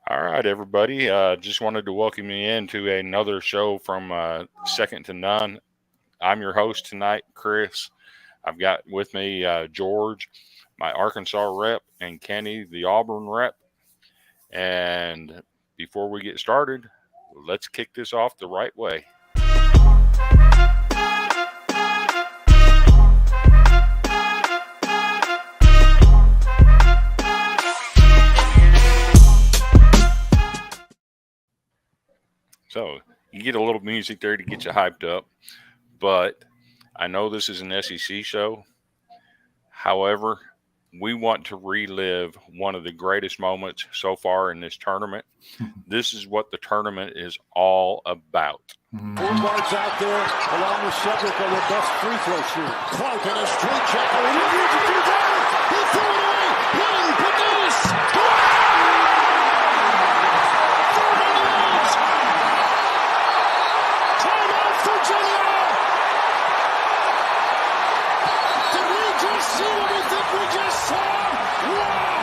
All right, everybody. Just wanted to welcome you into another show from Second to None. I'm your host tonight, Chris. I've got with me George, my Arkansas rep, and Kenny, the Auburn rep. And before we get started, let's kick this off the right way. So you get a little music there to get you hyped up, but I know this is an SEC show. However, we want to relive one of the greatest moments so far in this tournament. This is what the tournament is all about. Boulevard's out there along with Cedric are the best free throw shooter. Clark in a straight check. Oh, he needs to do that. He threw it away. Hitting Panace. Timeout, Virginia. Did we just see what we think we just saw? Wow.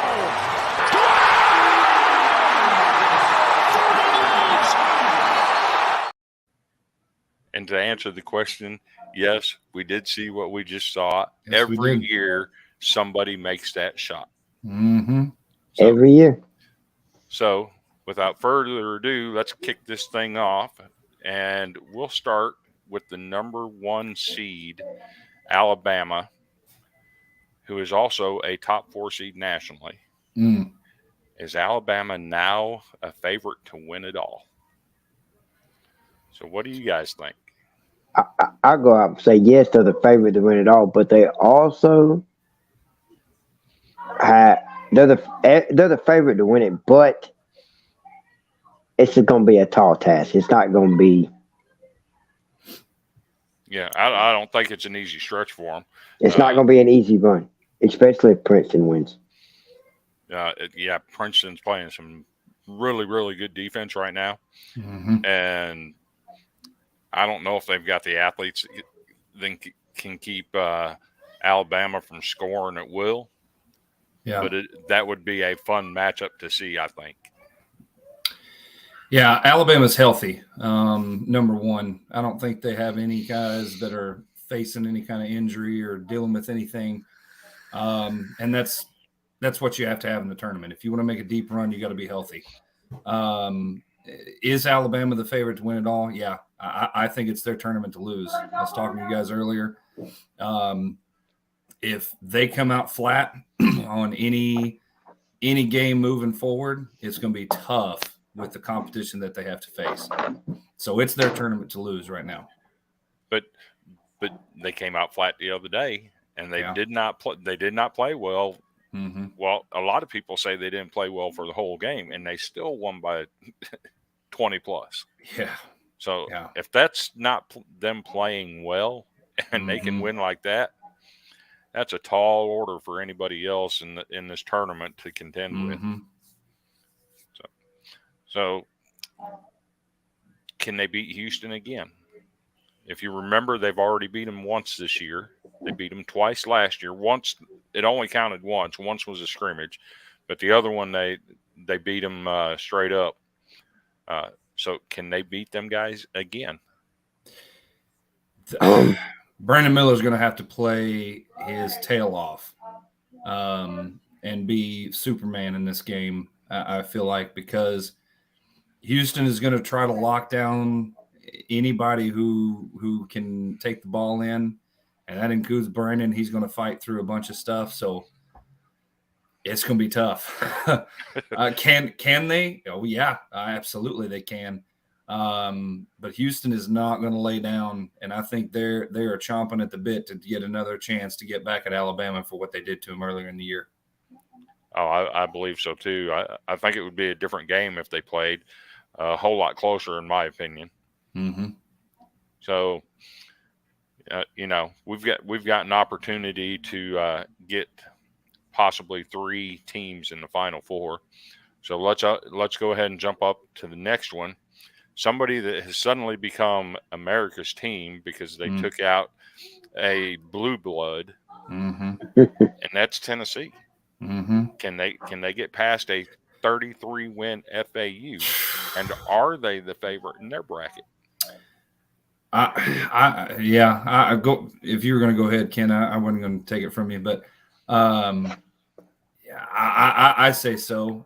And to answer the question, yes, we did see what we just saw. Yes, Every year, somebody makes that shot. Mm-hmm. Every year. So, without further ado, let's kick this thing off. And we'll start with the number one seed, Alabama, who is also a top 4 seed nationally. Is Alabama now a favorite to win it all? So, what do you guys think? I go out and say yes, they're the favorite to win it all, but they also they're the favorite to win it, but it's going to be a tall task. It's not going to be. Yeah, I don't think it's an easy stretch for them. It's not going to be an easy run, especially if Princeton wins. Yeah, Princeton's playing some really, really good defense right now, and I don't know if they've got the athletes that can keep Alabama from scoring at will. Yeah, but that would be a fun matchup to see, I think. Yeah, Alabama's healthy. Number one, I don't think they have any guys that are facing any kind of injury or dealing with anything, and that's what you have to have in the tournament. If you want to make a deep run, you got to be healthy. Is Alabama the favorite to win it all? Yeah, I think it's their tournament to lose. I was talking to you guys earlier. If they come out flat on any game moving forward, it's going to be tough with the competition that they have to face. So it's their tournament to lose right now. But they came out flat the other day, and they did not play well. Mm-hmm. Well, a lot of people say they didn't play well for the whole game, and they still won by 20 plus. Yeah. So if that's not them playing well and they can win like that, that's a tall order for anybody else in this tournament to contend with. So can they beat Houston again? If you remember, they've already beat them once this year. They beat them twice last year. Once, it only counted once. Once was a scrimmage, but the other one they beat them straight up. So can they beat them guys again? Brandon Miller's going to have to play his tail off and be Superman in this game, I feel like, because Houston is going to try to lock down anybody who can take the ball in, and that includes Brandon. He's going to fight through a bunch of stuff, so it's going to be tough. Can they? Oh, yeah, absolutely they can. But Houston is not going to lay down, and I think they are chomping at the bit to get another chance to get back at Alabama for what they did to them earlier in the year. Oh, I believe so too. I think it would be a different game if they played a whole lot closer, in my opinion. So, we've got an opportunity to get possibly 3 teams in the Final Four. So let's go ahead and jump up to the next one. Somebody that has suddenly become America's team because they took out a blue blood, and that's Tennessee. Can they get past a 33-win FAU, and are they the favorite in their bracket? I go. If you were going to go ahead, Ken, I wasn't going to take it from you, but I say so.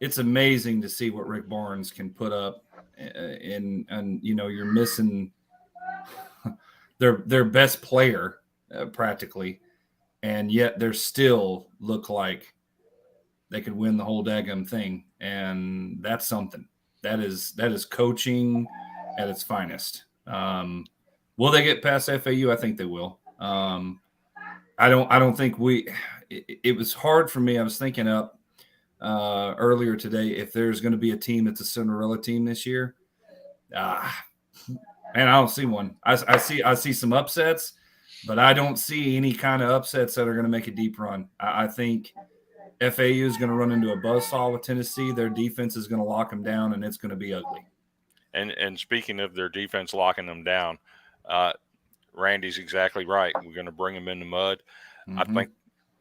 It's amazing to see what Rick Barnes can put up, and you're missing their best player practically, and yet they still look like they could win the whole daggum thing, and that's something. That is coaching at its finest. Will they get past FAU? I think they will. I don't think it was hard for me. I was thinking up earlier today if there's going to be a team that's a Cinderella team this year. Man, I don't see one. I see some upsets, but I don't see any kind of upsets that are going to make a deep run. I think FAU is going to run into a buzzsaw with Tennessee. Their defense is going to lock them down, and it's going to be ugly. And speaking of their defense locking them down, Randy's exactly right. We're going to bring them in the mud. Mm-hmm. I think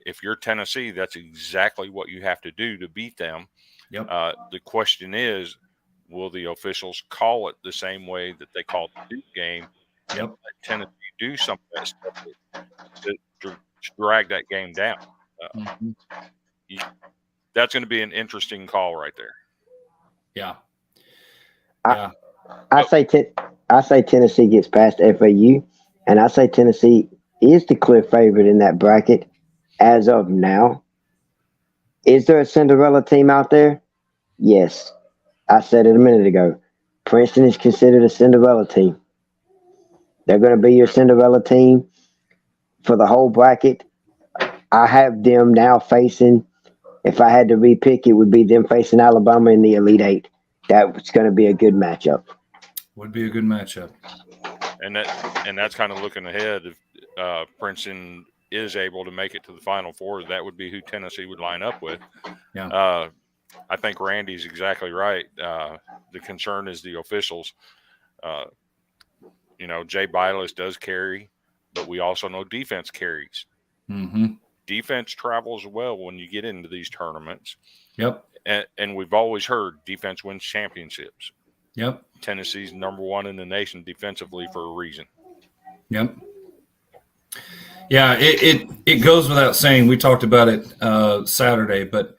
if you're Tennessee, that's exactly what you have to do to beat them. Yep. The question is, will the officials call it the same way that they called the Duke game? Yep. Let Tennessee do some of that stuff to drag that game down. That's going to be an interesting call right there. Yeah. I say Tennessee gets past FAU, and I say Tennessee is the clear favorite in that bracket as of now. Is there a Cinderella team out there? Yes. I said it a minute ago. Princeton is considered a Cinderella team. They're going to be your Cinderella team for the whole bracket. I have them now facing, if I had to repick, it would be them facing Alabama in the Elite Eight. That's going to be a good matchup. Would be a good matchup. And that's kind of looking ahead. If Princeton is able to make it to the Final Four, that would be who Tennessee would line up with. Yeah. I think Randy's exactly right. The concern is the officials. Jay Bilas does carry, but we also know defense carries. Mm-hmm. Defense travels well when you get into these tournaments. Yep. And we've always heard defense wins championships. Yep. Tennessee's number one in the nation defensively for a reason. Yep. Yeah, it goes without saying. We talked about it Saturday, but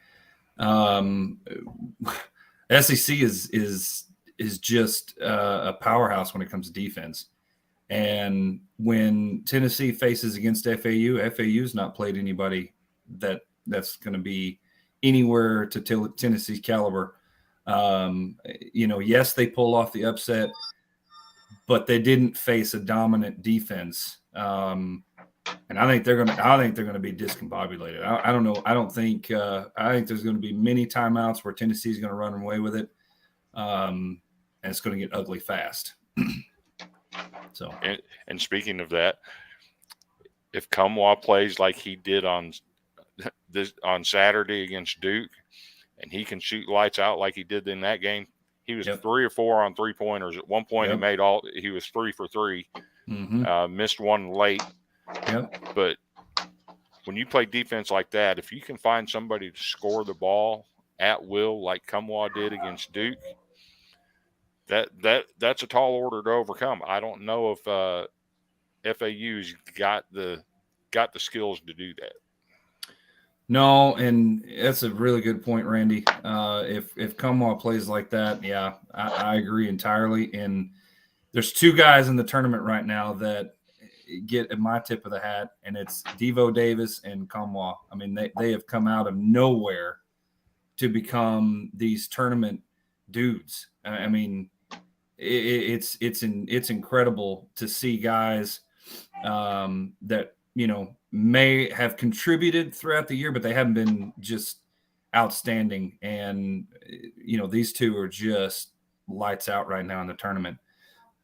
SEC is just a powerhouse when it comes to defense. And when Tennessee faces against FAU's not played anybody that's going to be anywhere to Tennessee's caliber. Yes, they pull off the upset, but they didn't face a dominant defense. And I think they're going to be discombobulated. I don't know. I think there's going to be many timeouts where Tennessee's going to run away with it. And it's going to get ugly fast. So, and speaking of that, if Kumwa plays like he did on Saturday against Duke, and he can shoot lights out like he did in that game, he was 3 or 4 on 3-pointers. At one point, he was 3 for 3. Mm-hmm. Missed one late. Yep. But when you play defense like that, if you can find somebody to score the ball at will like Kumwa did against Duke, that's a tall order to overcome. I don't know if FAU's got the skills to do that. No, and that's a really good point, Randy. If Kumwa plays like that, yeah, I agree entirely. And there's 2 guys in the tournament right now that get my tip of the hat, and it's Devo Davis and Kumwa. I mean, they have come out of nowhere to become these tournament dudes. I mean, it's incredible to see guys that may have contributed throughout the year, but they haven't been just outstanding. And these 2 are just lights out right now in the tournament.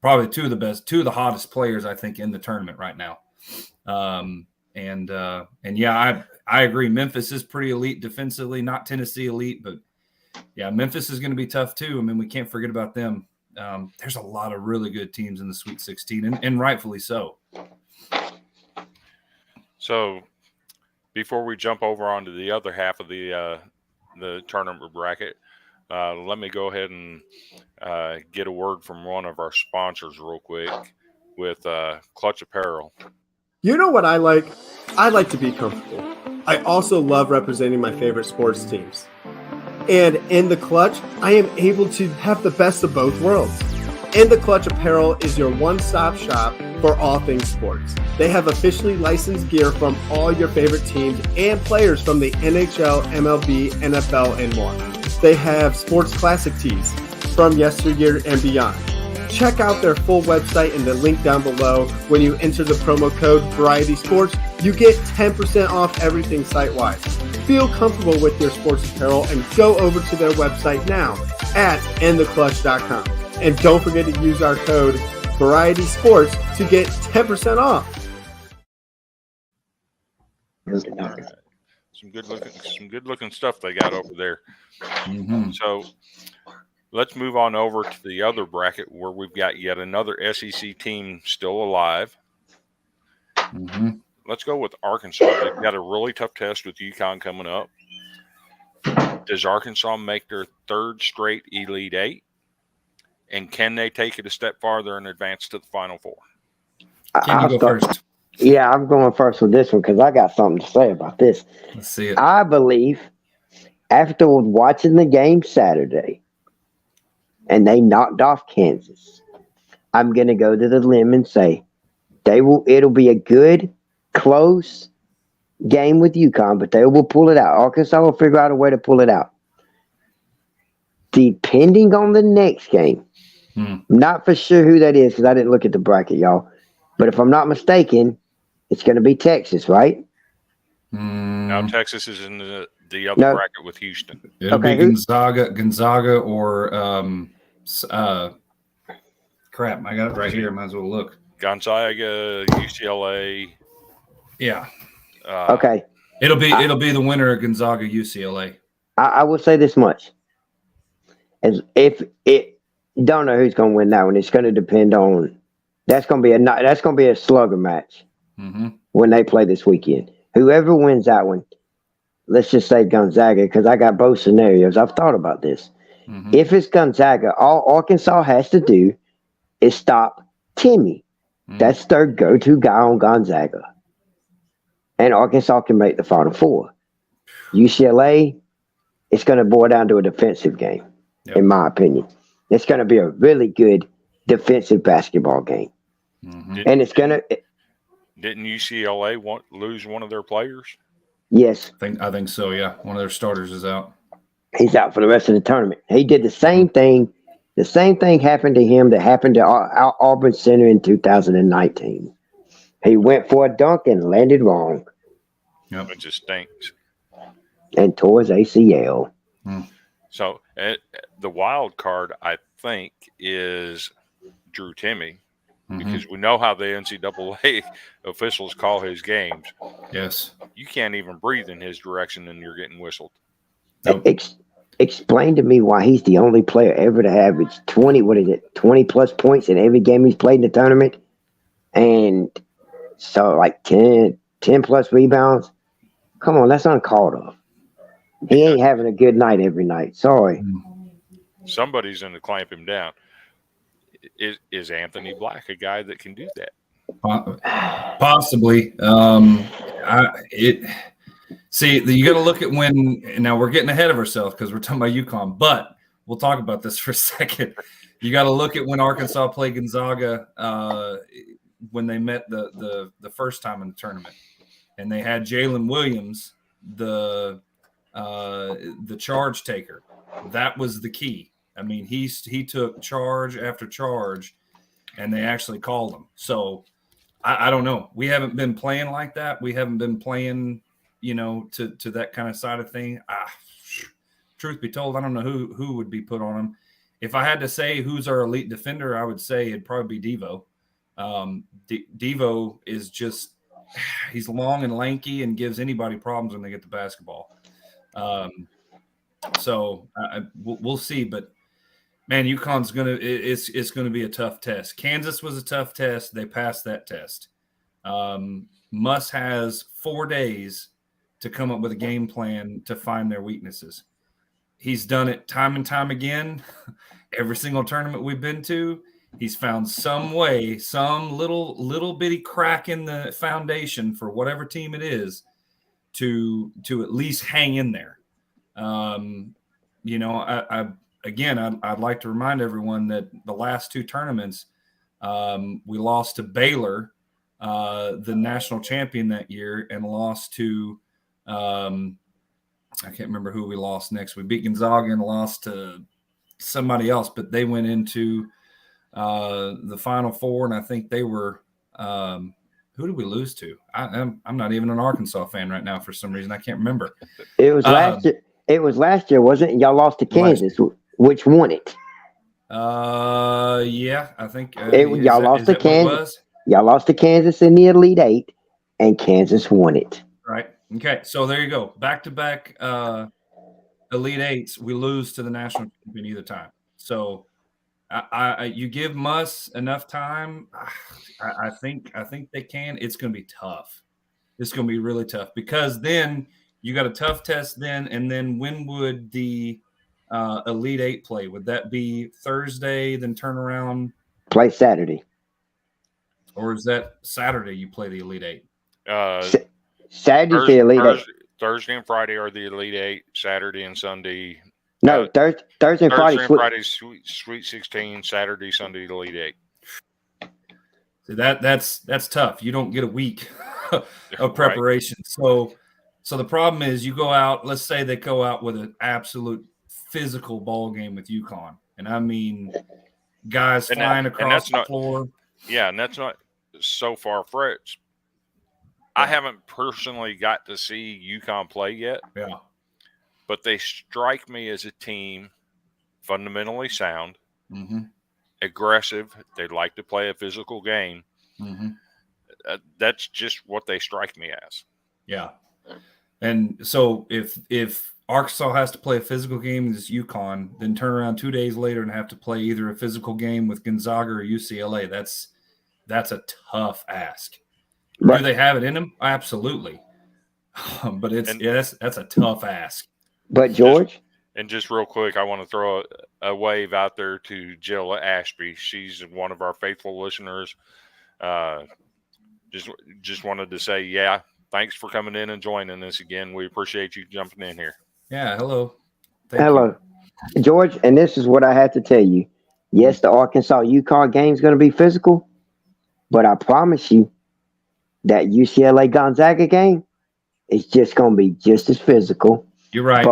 Probably 2 of the best, 2 of the hottest players I think in the tournament right now. And yeah, I agree. Memphis is pretty elite defensively, not Tennessee elite, but yeah, Memphis is going to be tough too. I mean, we can't forget about them. There's a lot of really good teams in the Sweet 16, and rightfully so. So before we jump over onto the other half of the the tournament bracket, let me go ahead and get a word from one of our sponsors real quick with Clutch Apparel. You know what I like? I like to be comfortable. I also love representing my favorite sports teams. And in the Clutch, I am able to have the best of both worlds. In the Clutch Apparel is your one-stop shop for all things sports. They have officially licensed gear from all your favorite teams and players from the NHL, MLB, NFL, and more. They have sports classic tees from yesteryear and beyond. Check out their full website in the link down below. When you enter the promo code Variety Sports, you get 10% off everything site-wide. Feel comfortable with your sports apparel and go over to their website now at intheclutch.com. And don't forget to use our code Variety Sports to get 10% off. Some good looking stuff they got over there. Mm-hmm. So let's move on over to the other bracket where we've got yet another SEC team still alive. Mm-hmm. Let's go with Arkansas. They've got a really tough test with UConn coming up. Does Arkansas make their third straight Elite Eight? And can they take it a step farther and advance to the Final Four? Can you go first? Yeah, I'm going first with this one because I got something to say about this. Let's see it. I believe after watching the game Saturday and they knocked off Kansas, I'm going to go to the limb and say it'll be a good, close game with UConn, but they will pull it out. Arkansas will figure out a way to pull it out. Depending on the next game, not for sure who that is because I didn't look at the bracket, y'all. But if I'm not mistaken, it's going to be Texas, right? Now Texas is in the other bracket with Houston. It'll be Gonzaga, or crap. I got it right here. Might as well look. Gonzaga, UCLA. Yeah. Okay. It'll be the winner of Gonzaga, UCLA. I will say this much: as if it don't know who's going to win that one, it's going to depend on. That's going to be a slugger match when they play this weekend. Whoever wins that one, let's just say Gonzaga, because I got both scenarios. I've thought about this. If it's Gonzaga, all Arkansas has to do is stop Timmy. That's their go-to guy on Gonzaga. And Arkansas can make the Final Four. UCLA, it's going to boil down to a defensive game, in my opinion. It's going to be a really good defensive basketball game. And it's going to... Didn't UCLA lose one of their players? Yes. I think so, yeah. One of their starters is out. He's out for the rest of the tournament. He did the same thing. The same thing happened to him that happened to Auburn Center in 2019. He went for a dunk and landed wrong. Yep. It just stinks. And tore his ACL. So the wild card, I think, is Drew Timme. Because we know how the NCAA officials call his games. Yes. You can't even breathe in his direction and you're getting whistled. Nope. Explain to me why he's the only player ever to average 20 plus points in every game he's played in the tournament. And so like 10 plus rebounds. Come on, that's uncalled of. He ain't having a good night every night. Sorry. Somebody's going to clamp him down. Is Anthony Black a guy that can do that? Possibly. See, you got to look at when. Now we're getting ahead of ourselves because we're talking about UConn, but we'll talk about this for a second. You got to look at when Arkansas played Gonzaga when they met the first time in the tournament, and they had Jalen Williams, the charge taker. That was the key. I mean, he took charge after charge, and they actually called him. So I don't know. We haven't been playing like that. We haven't been playing, to that kind of side of thing. Truth be told, I don't know who would be put on him. If I had to say who's our elite defender, I would say it'd probably be Devo. Devo is just he's long and lanky and gives anybody problems when they get the basketball. So we'll see, but. Man, UConn's it's gonna be a tough test. Kansas was a tough test. They passed that test. Muss has 4 days to come up with a game plan to find their weaknesses. he's done it time and time again. Every single tournament we've been to, he's found some way, some little bitty crack in the foundation for whatever team it is to at least hang in there. You know, I'd like to remind everyone that the last two tournaments, we lost to Baylor, the national champion that year, and lost to I can't remember who we lost next. We beat Gonzaga and lost to somebody else, but they went into the Final Four, and I think they were who did we lose to? I'm not even an Arkansas fan right now for some reason. I can't remember. It was last year. It was last year, wasn't it? Y'all lost to Kansas, which won it. Yeah, I think y'all lost to Kansas. Y'all lost to Kansas in the Elite Eight, and Kansas won it. Right. Okay. So there you go. Back-to-back Elite Eights. We lose to the national champion either time. So you give Muss enough time. I think they can. It's going to be tough. It's going to be really tough because then you got a tough test then, and then when would the Elite Eight play? Would that be Thursday, then turn around? Play Saturday. Or is that Saturday you play the Elite Eight? Saturday's the Elite Eight. Thursday and Friday are the Elite Eight. Saturday and Sunday. No, Thursday and Friday. Friday's Sweet 16. Saturday, Sunday, Elite Eight. See, that's tough. You don't get a week of preparation. Right. So the problem is you go out. Let's say they go out with an absolute physical ball game with UConn, and I mean guys flying across the floor. Yeah, and that's not so far-fetched. I haven't personally got to see UConn play yet. Yeah. But they strike me as a team fundamentally sound, aggressive. They like to play a physical game. That's just what they strike me as. Yeah. And so if Arkansas has to play a physical game against UConn, then turn around 2 days later and have to play either a physical game with Gonzaga or UCLA, that's a tough ask. Right. Do they have it in them? Absolutely. But that's a tough ask. But George? Just real quick, I want to throw a wave out there to Jill Ashby. She's one of our faithful listeners. Just wanted to say, yeah, thanks for coming in and joining us again. We appreciate you jumping in here. Yeah, hello. Hello. George, and this is what I had to tell you. Yes, the Arkansas-UConn game is going to be physical, but I promise you that UCLA-Gonzaga game is just going to be just as physical. You're right.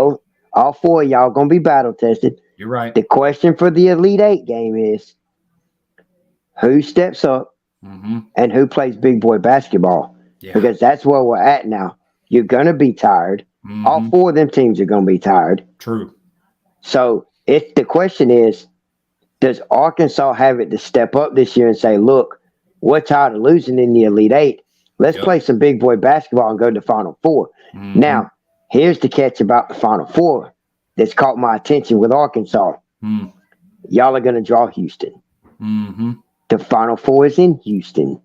All four of y'all going to be battle-tested. You're right. The question for the Elite Eight game is who steps up and who plays big boy basketball. Yeah. Because that's where we're at now. You're going to be tired. All four of them teams are going to be tired. True. So the question is, does Arkansas have it to step up this year and say, look, we're tired of losing in the Elite Eight. Let's play some big boy basketball and go to the Final Four. Now, here's the catch about the Final Four that's caught my attention with Arkansas. Y'all are going to draw Houston. The Final Four is in Houston.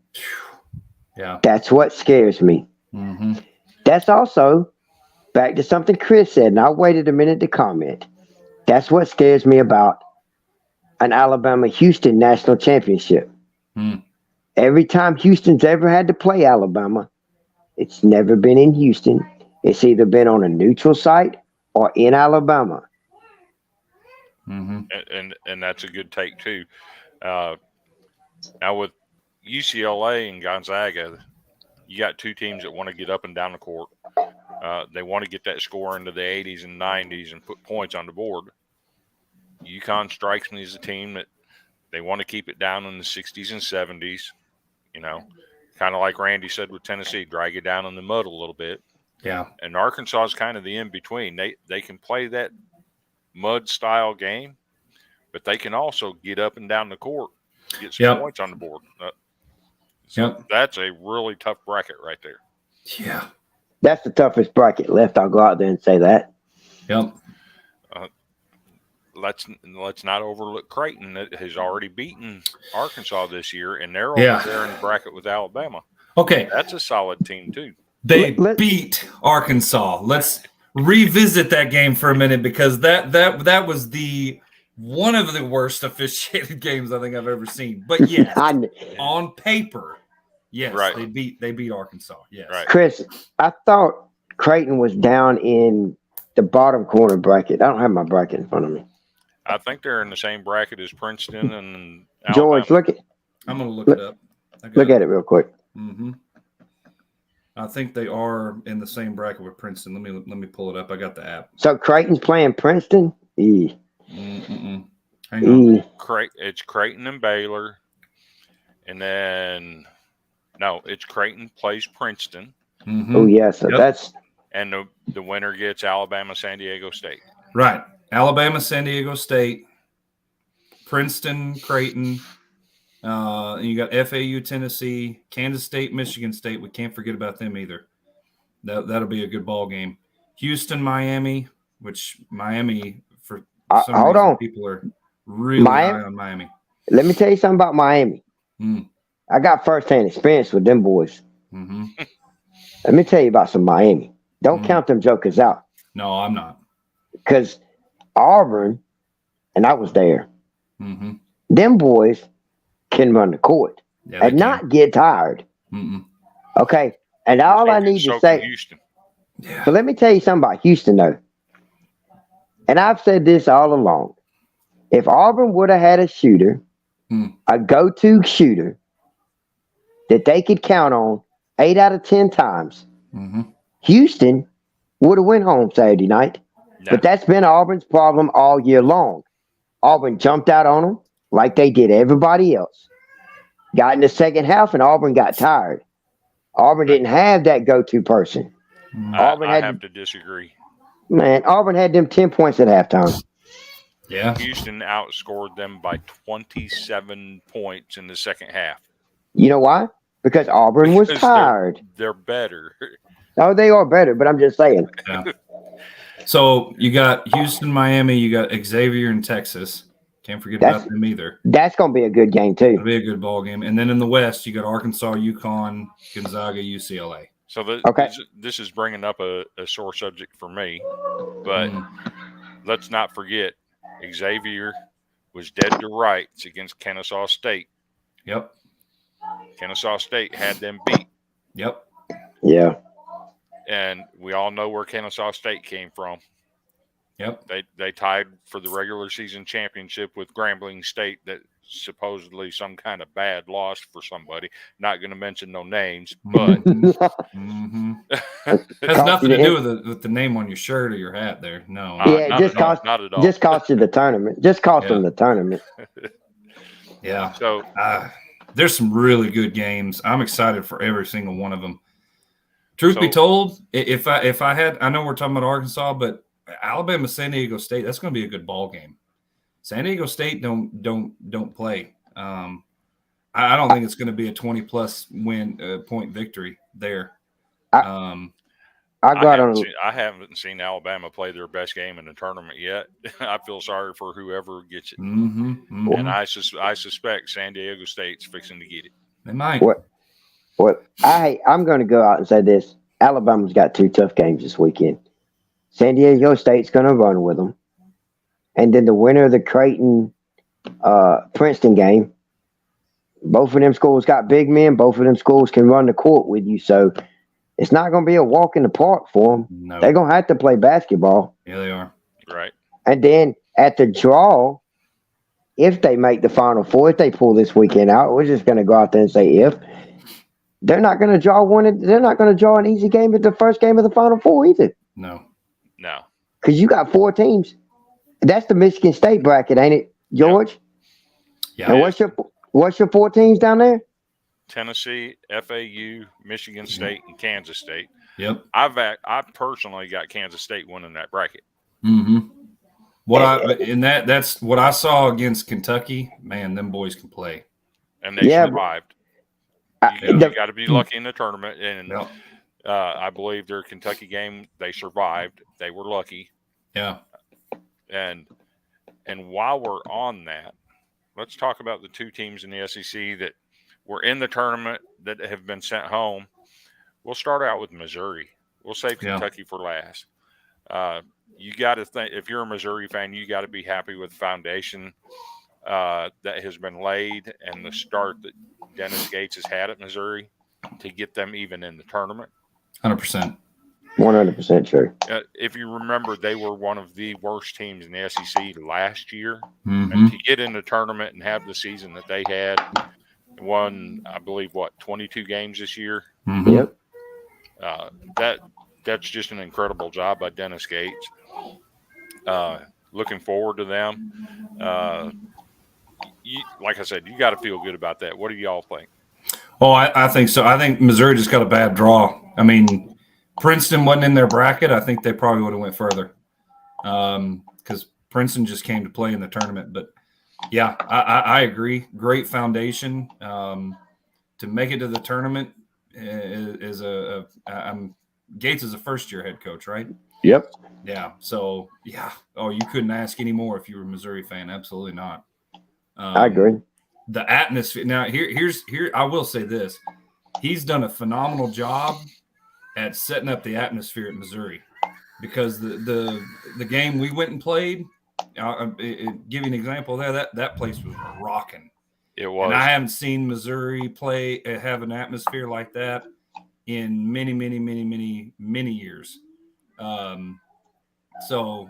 Yeah. That's what scares me. That's also back to something Chris said, and I waited a minute to comment. That's what scares me about an Alabama-Houston national championship. Every time Houston's ever had to play Alabama, it's never been in Houston. It's either been on a neutral site or in Alabama. And that's a good take, too. Now, with UCLA and Gonzaga, you got two teams that want to get up and down the court. They want to get that score into the 80s and 90s and put points on the board. UConn strikes me as a team that they want to keep it down in the 60s and 70s, you know, kind of like Randy said with Tennessee, drag it down in the mud a little bit. Yeah. And Arkansas is kind of the in-between. They can play that mud-style game, but they can also get up and down the court, get some points on the board. That's a really tough bracket right there. Yeah. That's the toughest bracket left. I'll go out there and say that. Yep. Let's not overlook Creighton that has already beaten Arkansas this year, and they're over there in the bracket with Alabama. Okay. That's a solid team, too. They beat Arkansas. Let's revisit that game for a minute because that was one of the worst officiated games I think I've ever seen. But yes, on paper, yes, Right. they beat Arkansas. Yes, Right. Chris, I thought Creighton was down in the bottom corner bracket. I don't have my bracket in front of me. I think they're in the same bracket as Princeton and George, Alabama. I'm gonna look it up. Look at it real quick. Mm-hmm. I think they are in the same bracket with Princeton. Let me pull it up. I got the app. So Creighton's playing Princeton. Hang on. It's Creighton and Baylor, and then it's Creighton plays Princeton. Mm-hmm. Oh yeah, so that's and the winner gets Alabama, San Diego State. Right, Alabama, San Diego State, Princeton, Creighton. And you got FAU, Tennessee, Kansas State, Michigan State. We can't forget about them either. That'll be a good ball game. Houston, Miami, which Miami for some hold reason on. People are really high on Miami. Let me tell you something about Miami. Mm. I got firsthand experience with them boys. Mm-hmm. Let me tell you about some Miami. Don't count them jokers out. No, I'm not. Because Auburn, and I was there, Mm-hmm. them boys can run the court and not get tired. Mm-mm. Okay. And all I need to say, Houston. Yeah. but let me tell you something about Houston, though. And I've said this all along. If Auburn would have had a shooter, a go-to shooter that they could count on 8 out of 10 times, Houston would have went home Saturday night. No. But that's been Auburn's problem all year long. Auburn jumped out on them like they did everybody else. Got in the second half, and Auburn got tired. Auburn didn't have that go-to person. Auburn I have to disagree. Man, Auburn had them 10 points at halftime. Yeah. Houston outscored them by 27 points in the second half. You know why? Because Auburn was tired. They're better. Oh, they are better, but I'm just saying. Yeah. So you got Houston, Miami, you got Xavier in Texas. Can't forget about them either. That's going to be a good game, too. It'll be a good ball game. And then in the West, you got Arkansas, UConn, Gonzaga, UCLA. So this is bringing up a sore subject for me, but let's not forget Xavier was dead to rights against Kennesaw State. Yep. Kennesaw State had them beat. Yep. Yeah. And we all know where Kennesaw State came from. Yep. They tied for the regular season championship with Grambling State, that supposedly some kind of bad loss for somebody. Not going to mention no names, but has nothing to do with the name on your shirt or your hat there. No. Not at all. Just cost you the tournament. Just cost them the tournament. Yeah. So there's some really good games. I'm excited for every single one of them. Truth be told, if I had, I know we're talking about Arkansas, but Alabama, San Diego State, that's going to be a good ball game. San Diego State don't play. I don't think it's going to be a 20+ point victory there. I haven't seen Alabama play their best game in the tournament yet. I feel sorry for whoever gets it, and I suspect San Diego State's fixing to get it. They might. I'm going to go out and say this: Alabama's got 2 tough games this weekend. San Diego State's going to run with them, and then the winner of the Creighton Princeton game. Both of them schools got big men. Both of them schools can run the court with you, so it's not going to be a walk in the park for them. No. They're going to have to play basketball. Yeah, they are. Right. And then at the draw, if they make the Final Four, if they pull this weekend out, we're just going to go out there and say if. They're not going to draw they're not going to draw an easy game at the first game of the Final Four either. No. Because you got 4 teams. That's the Michigan State bracket, ain't it, George? Yeah. And what's your 4 teams down there? Tennessee, FAU, Michigan State, and Kansas State. Yep. I personally got Kansas State winning that bracket. That's what I saw against Kentucky. Man, them boys can play. And they survived. You got to be lucky in the tournament, and I believe their Kentucky game they survived. They were lucky. Yeah. And while we're on that, let's talk about the 2 teams in the SEC that were in the tournament that have been sent home. We'll start out with Missouri. We'll save Kentucky for last. You got to think, if you're a Missouri fan, you got to be happy with the foundation that has been laid and the start that Dennis Gates has had at Missouri to get them even in the tournament. 100%. 100% true. If you remember, they were one of the worst teams in the SEC last year. Mm-hmm. And to get in the tournament and have the season that they had, won, I believe, 22 games this year. Mm-hmm. Yep. That's just an incredible job by Dennis Gates. Looking forward to them. Like I said, you got to feel good about that. What do y'all think? Oh, I think so. I think Missouri just got a bad draw. I mean, Princeton wasn't in their bracket. I think they probably would have went further because Princeton just came to play in the tournament. But, yeah, I agree. Great foundation. To make it to the tournament is Gates is a first-year head coach, right? Yep. Yeah. So, yeah. Oh, you couldn't ask any more if you were a Missouri fan. Absolutely not. I agree. The atmosphere. Now, here. I will say this: he's done a phenomenal job at setting up the atmosphere at Missouri, because the game we went and played. Give you an example there. That place was rocking. It was. And I haven't seen Missouri have an atmosphere like that in many, many, many, many, many years. So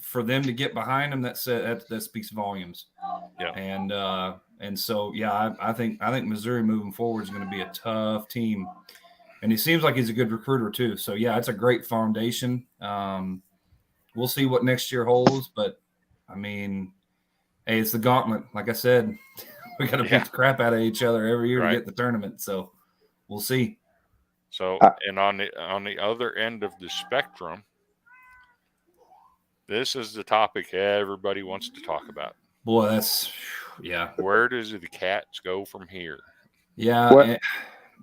for them to get behind them, that speaks volumes. Yeah. And so, yeah, I think Missouri moving forward is going to be a tough team, and he seems like he's a good recruiter too. So yeah, it's a great foundation. We'll see what next year holds, but I mean, hey, it's the gauntlet. Like I said, we got to beat the crap out of each other every year to get the tournament. So we'll see. So, and on the other end of the spectrum, this is the topic everybody wants to talk about. Boy, Where does the Cats go from here? Yeah.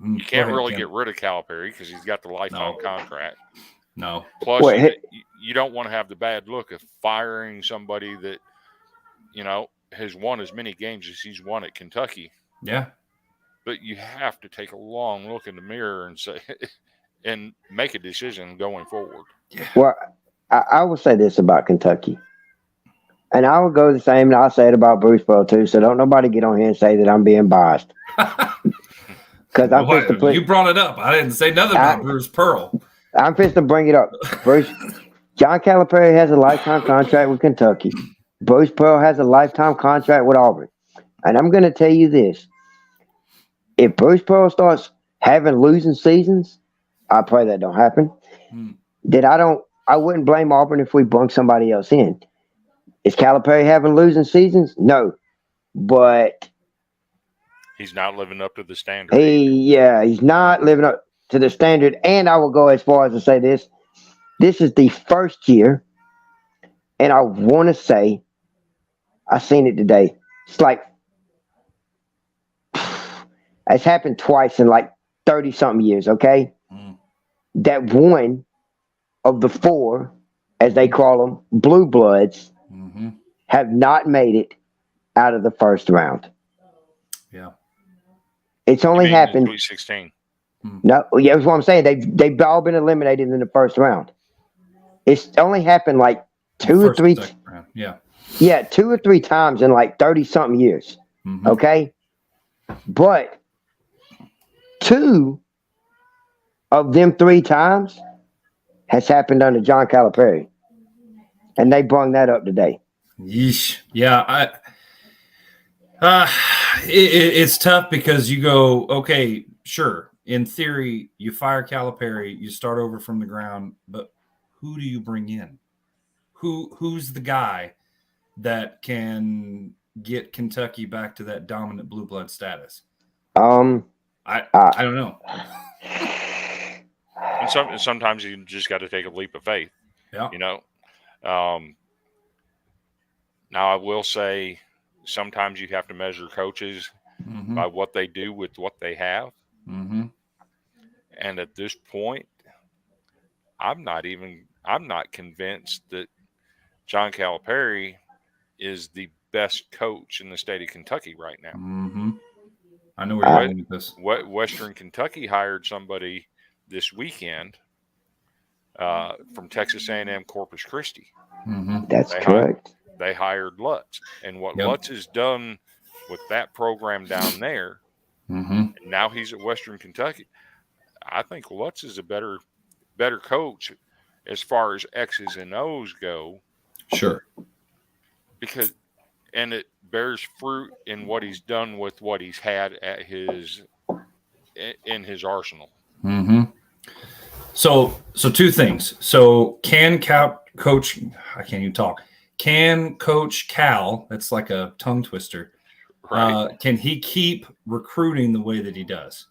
You can't really get rid of Calipari because he's got the lifetime contract. No. Plus, you don't want to have the bad look of firing somebody that, has won as many games as he's won at Kentucky. Yeah. But you have to take a long look in the mirror and say, and make a decision going forward. Yeah. Well, I will say this about Kentucky, and I will go the same, and I'll say it about Bruce Pearl too. So don't nobody get on here and say that I'm being biased. Because you brought it up. I didn't say nothing about Bruce Pearl. I'm fixing to bring it up. John Calipari has a lifetime contract with Kentucky. Bruce Pearl has a lifetime contract with Auburn. And I'm going to tell you this. If Bruce Pearl starts having losing seasons, I pray that don't happen. I wouldn't blame Auburn if we bunk somebody else in. Is Calipari having losing seasons? No. But he's not living up to the standard. He's not living up to the standard. And I will go as far as to say this. This is the first year, and I want to say, I seen it today. It's like, it's happened twice in like 30-something years, okay? That one of the four, as they call them, blue bloods, have not made it out of the first round. Yeah. It's only happened. 2016. No, yeah, that's what I'm saying. They've all been eliminated in the first round. It's only happened like two or three times in like 30-something years. Okay? But 2 of them 3 times has happened under John Calipari. And they brung that up today. Yeesh. Yeah, it's tough because you go, okay, sure. In theory, you fire Calipari, you start over from the ground, but who do you bring in? Who's the guy that can get Kentucky back to that dominant blue blood status? I don't know. And sometimes you just got to take a leap of faith. Yeah. Now I will say sometimes you have to measure coaches by what they do with what they have. And at this point, I'm not convinced that John Calipari is the best coach in the state of Kentucky right now. I know where you're going with this. Western Kentucky hired somebody this weekend from Texas A&M Corpus Christi. That's They correct. They hired Lutz, and what Yep. Lutz has done with that program down there, and now he's at Western Kentucky. I think Lutz is a better coach as far as X's and O's go, Sure. because and it bears fruit in what he's done with what he's had at his arsenal. So two things. So can Coach Cal, that's like a tongue twister, Right. can he keep recruiting the way that he does?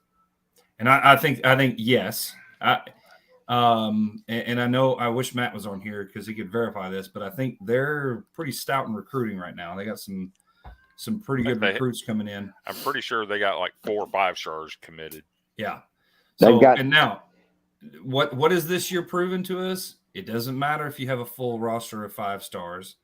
And I think yes. And I know I wish Matt was on here because he could verify this, but I think they're pretty stout in recruiting right now. They got some pretty good recruits coming in. I'm pretty sure they got like 4 or 5 stars committed. Yeah. They've So got- and now what is this year proven to us? It doesn't matter if you have a full roster of 5 stars.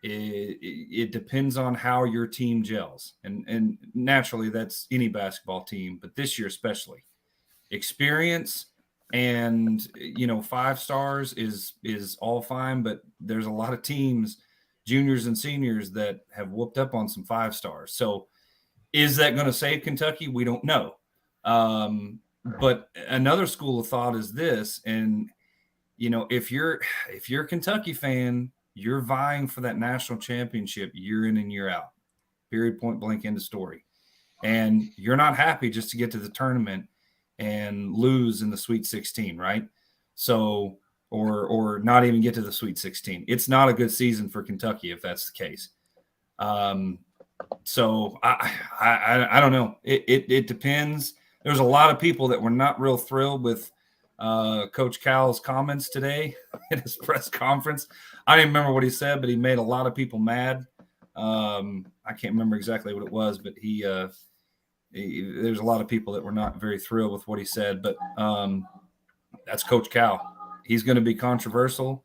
It depends on how your team gels. And naturally that's any basketball team, but this year especially. Experience and 5 stars is all fine, but there's a lot of teams, juniors and seniors, that have whooped up on some 5 stars. So is that going to save Kentucky? We don't know. But another school of thought is this, and if you're a Kentucky fan, you're vying for that national championship year in and year out. Period, point blank, end of story. And you're not happy just to get to the tournament and lose in the Sweet 16, right? So, or not even get to the Sweet 16. It's not a good season for Kentucky if that's the case. So I don't know. It depends. There's a lot of people that were not real thrilled with Coach Cal's comments today at his press conference. I didn't remember what he said, but he made a lot of people mad. I can't remember exactly what it was, but there's a lot of people that were not very thrilled with what he said, but that's Coach Cal. He's going to be controversial.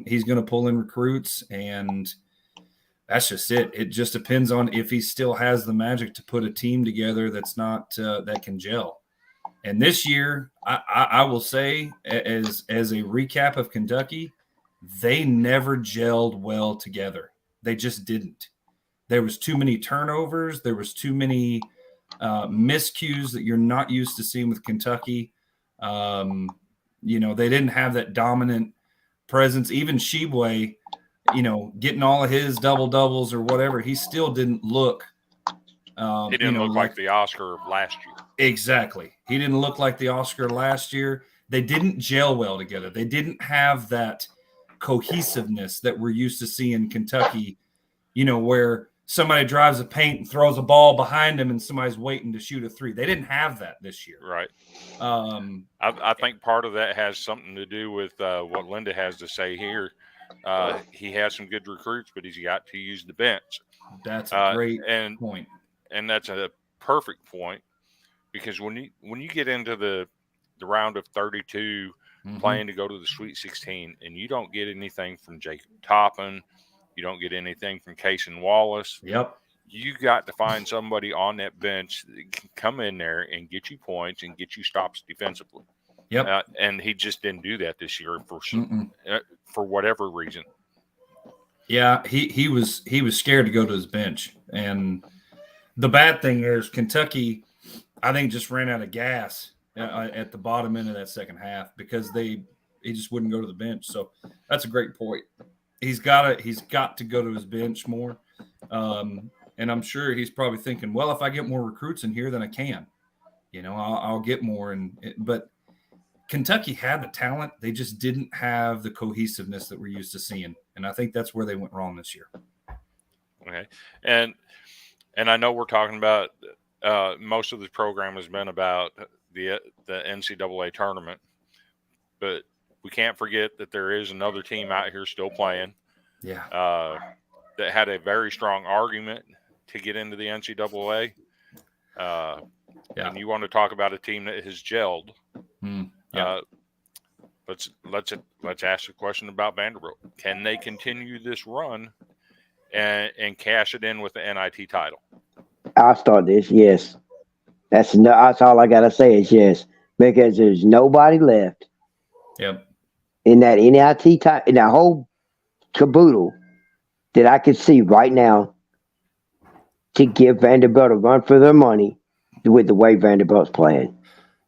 He's going to pull in recruits, and that's just it. It just depends on if he still has the magic to put a team together that's not that can gel. And this year, I will say, as a recap of Kentucky, they never gelled well together. They just didn't. There was too many turnovers. There was too many miscues that you're not used to seeing with Kentucky. They didn't have that dominant presence. Even Sheboy, getting all of his double-doubles or whatever, he still didn't look He didn't look like the Oscar of last year. Exactly. He didn't look like the Oscar last year. They didn't gel well together. They didn't have that cohesiveness that we're used to seeing in Kentucky, where somebody drives a paint and throws a ball behind him and somebody's waiting to shoot a 3. They didn't have that this year. Right. I think part of that has something to do with what Linda has to say here. He has some good recruits, but he's got to use the bench. That's a great point. And that's a perfect point, because when you get into the round of 32, playing to go to the Sweet 16, and you don't get anything from Jacob Toppin, you don't get anything from Cason Wallace. Yep. You got to find somebody on that bench that can come in there and get you points and get you stops defensively. Yep. And he just didn't do that this year for whatever reason. Yeah, he was scared to go to his bench. And the bad thing is Kentucky, I think, just ran out of gas at the bottom end of that second half because he just wouldn't go to the bench. So that's a great point. He's got to go to his bench more. And I'm sure he's probably thinking, well, if I get more recruits in here, then I can. I'll get more. But Kentucky had the talent. They just didn't have the cohesiveness that we're used to seeing. And I think that's where they went wrong this year. Okay. And I know we're talking about most of the program has been about the NCAA tournament, but we can't forget that there is another team out here still playing. Yeah. That had a very strong argument to get into the NCAA. And you want to talk about a team that has gelled. Yeah. Let's ask a question about Vanderbilt. Can they continue this run and cash it in with the NIT title? I'll start this. Yes. That's all I got to say is yes, because there's nobody left. Yep. in that NIT time, in that whole caboodle that I could see right now to give Vanderbilt a run for their money with the way Vanderbilt's playing.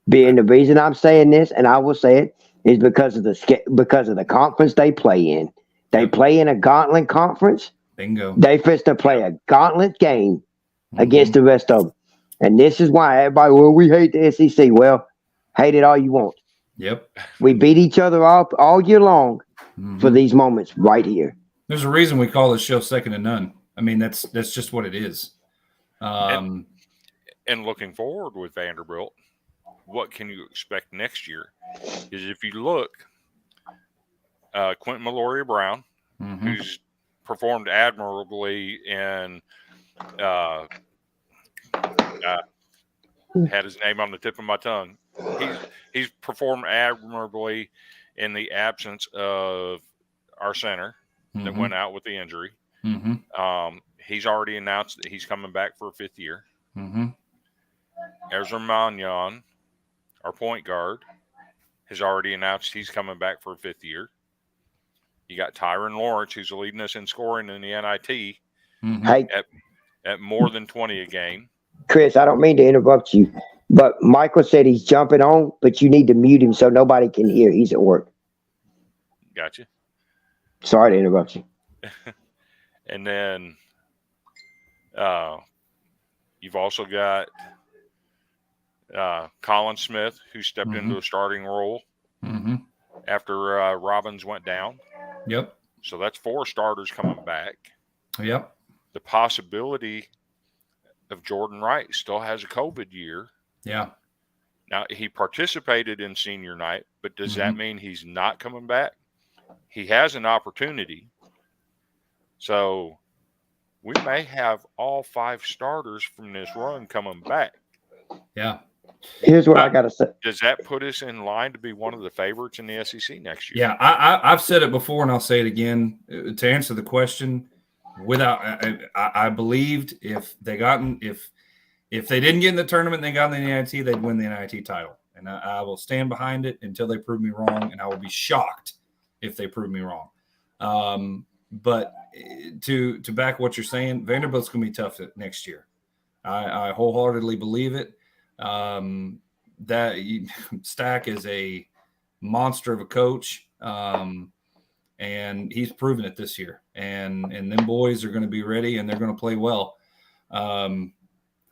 Being the reason I'm saying this, and I will say it, is because of the conference they play in. They play in a gauntlet conference. Bingo. They fist to play a gauntlet game against the rest of them. And this is why everybody, well, we hate the SEC. Well, hate it all you want. Yep. We beat each other up all year long for these moments right here. There's a reason we call this show Second to None. I mean, that's just what it is. And looking forward with Vanderbilt, what can you expect next year? Is if you look, Quentin Meloria Brown, who's performed admirably in had his name on the tip of my tongue. He's performed admirably in the absence of our center that went out with the injury. He's already announced that he's coming back for a 5th year. Ezra Mannion, our point guard, has already announced he's coming back for a 5th year. You got Tyron Lawrence, who's leading us in scoring in the NIT Hey, at more than 20 a game. Chris, I don't mean to interrupt you, but Michael said he's jumping on, but you need to mute him so nobody can hear. He's at work. Gotcha. Sorry to interrupt you. And then you've also got Colin Smith, who stepped into a starting role after Robbins went down. Yep. So that's 4 starters coming back. Yep. The possibility of Jordan Wright still has a COVID year. Yeah. Now, he participated in senior night, but does that mean he's not coming back? He has an opportunity. So we may have all 5 starters from this run coming back. Yeah. Here's what I got to say. Does that put us in line to be one of the favorites in the SEC next year? Yeah, I've said it before, and I'll say it again to answer the question. I believed if they didn't get in the tournament, and they got in the NIT, they'd win the NIT title, and I will stand behind it until they prove me wrong, and I will be shocked if they prove me wrong. But to back what you're saying, Vanderbilt's going to be tough next year. I wholeheartedly believe it. Stack is a monster of a coach, and he's proven it this year. And them boys are going to be ready, and they're going to play well. I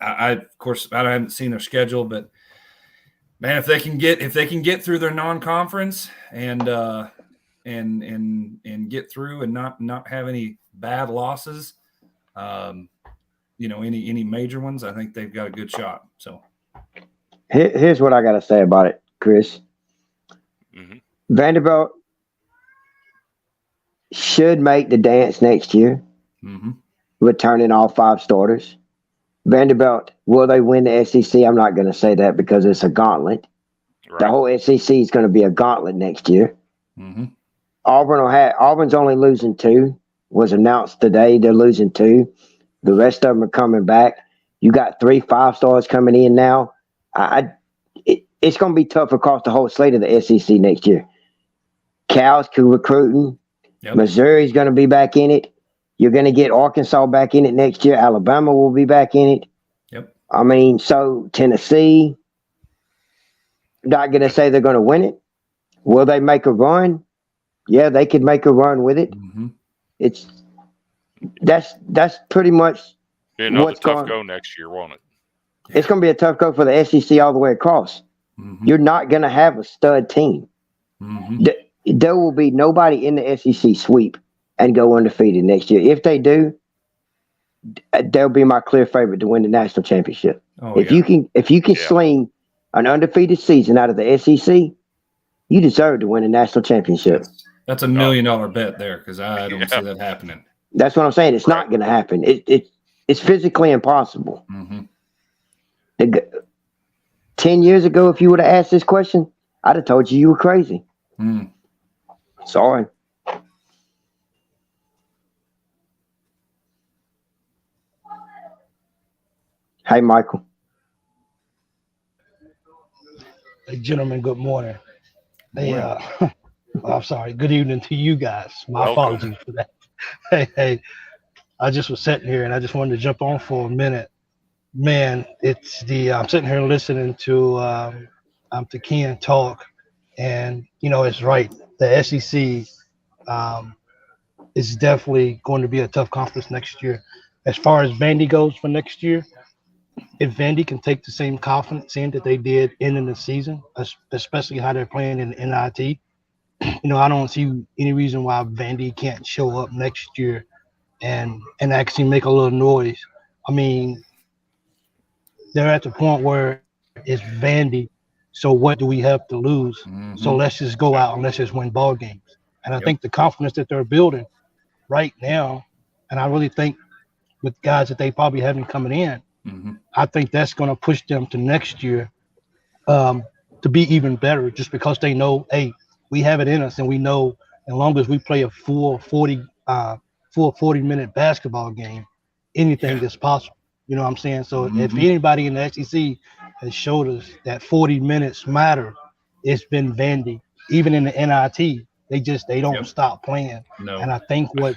of course I haven't seen their schedule, but man, if they can get through their non-conference and get through and not have any bad losses, any major ones, I think they've got a good shot. So Here's what I got to say about it, Chris. Vanderbilt should make the dance next year, returning all 5 starters. Vanderbilt, will they win the SEC? I'm not going to say that because it's a gauntlet. Right. The whole SEC is going to be a gauntlet next year. Auburn's only losing 2. Was announced today. They're losing 2. The rest of them are coming back. You got 3 5-stars coming in now. It's going to be tough across the whole slate of the SEC next year. Cal's recruiting. Yep. Missouri's going to be back in it. You're going to get Arkansas back in it next year. Alabama will be back in it. Yep. I mean, so Tennessee, not going to say they're going to win it. Will they make a run? Yeah, they could make a run with it. That's pretty much be another tough go next year, won't it? It's going to be a tough go for the SEC all the way across. You're not going to have a stud team. There will be nobody in the SEC sweep and go undefeated next year. If they do, they'll be my clear favorite to win the national championship. If you can sling an undefeated season out of the SEC, you deserve to win a national championship. That's $1 million bet there because I don't see that happening. That's what I'm saying. It's not going to happen. It's physically impossible. 10 years ago, if you would have asked this question, I'd have told you were crazy. Sorry. Hey, Michael. Hey, gentlemen, good morning. I'm sorry. Good evening to you guys. My Welcome. apologies for that. Hey, I just was sitting here and I just wanted to jump on for a minute. Man, I'm sitting here listening to Ken talk, and it's right. The SEC is definitely going to be a tough conference next year. As far as Vandy goes for next year, if Vandy can take the same confidence in that they did in the season, especially how they're playing in NIT, I don't see any reason why Vandy can't show up next year and actually make a little noise. I mean, they're at the point where it's Vandy, so what do we have to lose? Mhm. So let's just go out and let's just win ball games. And I think the confidence that they're building right now, and I really think with guys that they probably haven't coming in, Mhm. I think that's going to push them to next year to be even better, just because they know, hey, we have it in us, and we know as long as we play a full 40-minute basketball game, anything is possible. You know what I'm saying? So if anybody in the SEC has showed us that 40 minutes matter, it's been Vandy. Even in the NIT, they don't stop playing. No. And I think the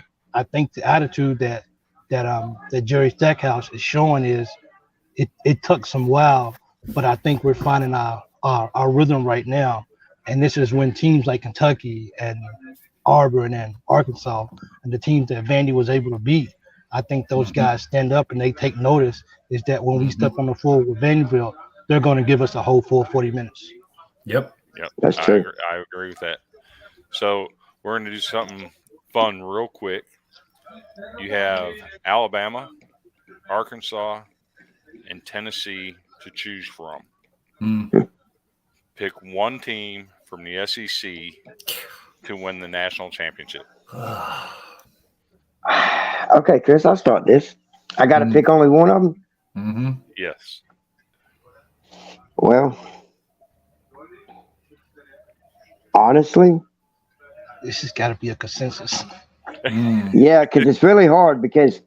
attitude that Jerry Stackhouse is showing is it took some while, but I think we're finding our rhythm right now. And this is when teams like Kentucky and Auburn and Arkansas and the teams that Vandy was able to beat, I think those guys stand up and they take notice is that when we step on the floor with Vanderbilt, they're going to give us a whole full 40 minutes. Yep. That's true. I agree with that. So we're going to do something fun real quick. You have Alabama, Arkansas, and Tennessee to choose from. Mm. Pick one team from the SEC to win the national championship. Okay, Chris, I'll start this. I got to pick only one of them. Mm-hmm. Yes. Well, honestly, This has got to be a consensus. yeah, because it's really hard because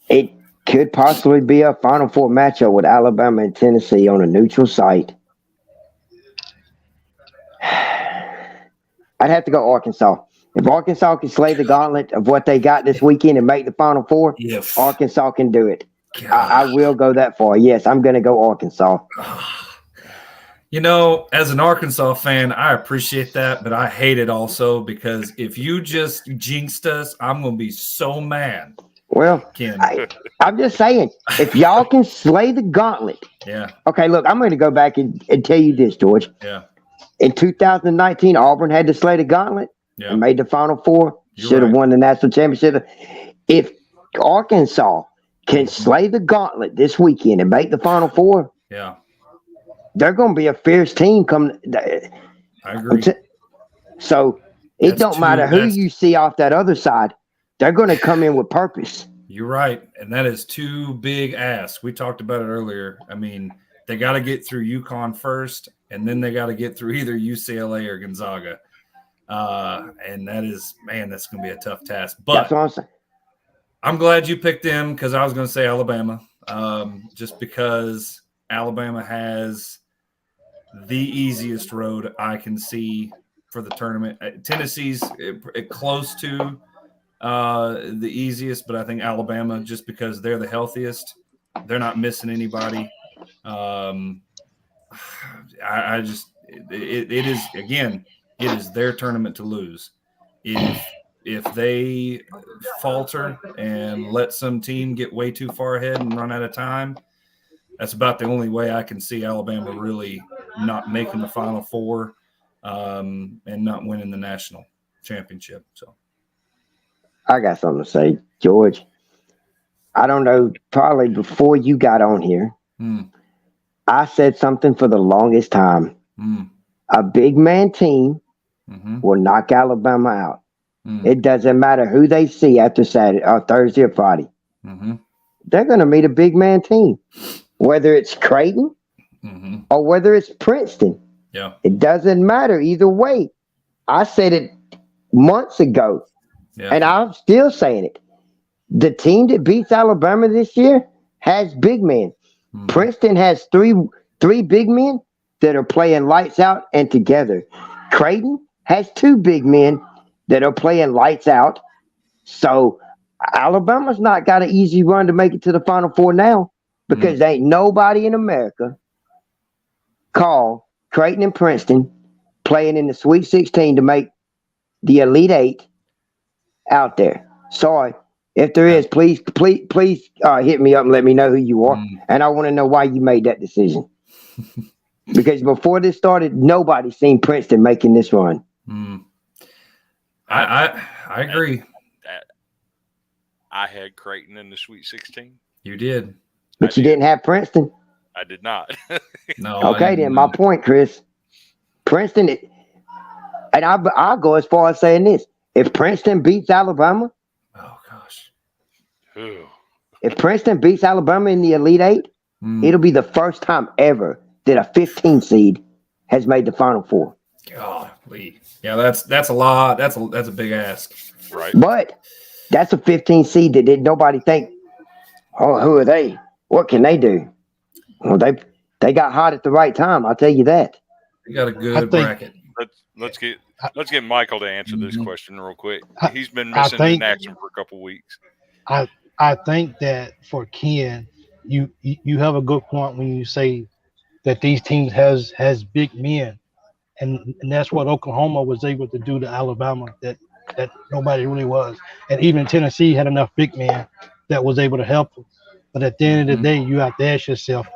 it could possibly be a Final Four matchup with Alabama and Tennessee on a neutral site. I'd have to go Arkansas. If Arkansas can slay the gauntlet of what they got this weekend and make the Final Four, Yes. Arkansas can do it. I will go that far. Yes, I'm going to go Arkansas. You know, as an Arkansas fan, I appreciate that, but I hate it also because if you just jinxed us, I'm going to be so mad. Well, Ken. I'm just saying, if y'all can slay the gauntlet. Yeah. Okay, look, I'm going to go back and tell you this, George. Yeah. In 2019, Auburn had to slay the gauntlet Yeah. and made the Final Four. You're Should have right. won the national championship. If Arkansas can slay the gauntlet this weekend and make the Final Four, Yeah. they're going to be a fierce team. I agree. So it That's don't matter who that's- you see off that other side. They're going to come in with purpose. You're right. And that is too big asks. We talked about it earlier. I mean, they got to get through UConn first, and then they got to get through either UCLA or Gonzaga. And that is, man, that's going to be a tough task. But That's what I'm saying. I'm glad you picked them because I was going to say Alabama, just because Alabama has the easiest road I can see for the tournament. Tennessee's close to the easiest, but I think Alabama, just because they're the healthiest, they're not missing anybody. I just it is, again, it is their tournament to lose. If they falter and let some team get way too far ahead and run out of time, that's about the only way I can see Alabama really not making the Final Four and not winning the national championship. So I got something to say, George. I don't know, probably before you got on here, I said something for the longest time. A big man team will knock Alabama out. It doesn't matter who they see after Saturday or Thursday or Friday. They're going to meet a big man team, whether it's Creighton or whether it's Princeton. Yeah, it doesn't matter either way. I said it months ago, and I'm still saying it. The team that beats Alabama this year has big men. Princeton has three big men that are playing lights out and together. Creighton has 2 big men that are playing lights out. So Alabama's not got an easy run to make it to the Final Four now because ain't nobody in America call Creighton and Princeton playing in the Sweet 16 to make the Elite 8 out there. Sorry. If there is, please hit me up and let me know who you are. And I want to know why you made that decision. Because before this started, nobody seen Princeton making this run. I agree. I had Creighton in the Sweet 16. You did. But you didn't have Princeton. I did not. No. Okay, then my point, Chris. Princeton, and I'll go as far as saying this. If Princeton beats Alabama, oh, gosh. if Princeton beats Alabama in the Elite 8, it'll be the first time ever that a 15 seed has made the Final Four. Golly. Yeah, that's a lot. That's a big ask. Right. But that's a 15 seed that did nobody think, oh, who are they? What can they do? Well, they got hot at the right time. I'll tell you that. You got a good bracket. Let's get Michael to answer this question real quick. He's been missing in action for a couple weeks. I think that for Ken, you have a good point when you say that these teams has big men, and that's what Oklahoma was able to do to Alabama that nobody really was, and even Tennessee had enough big men that was able to help them. But at the end of the day, you have to ask yourself,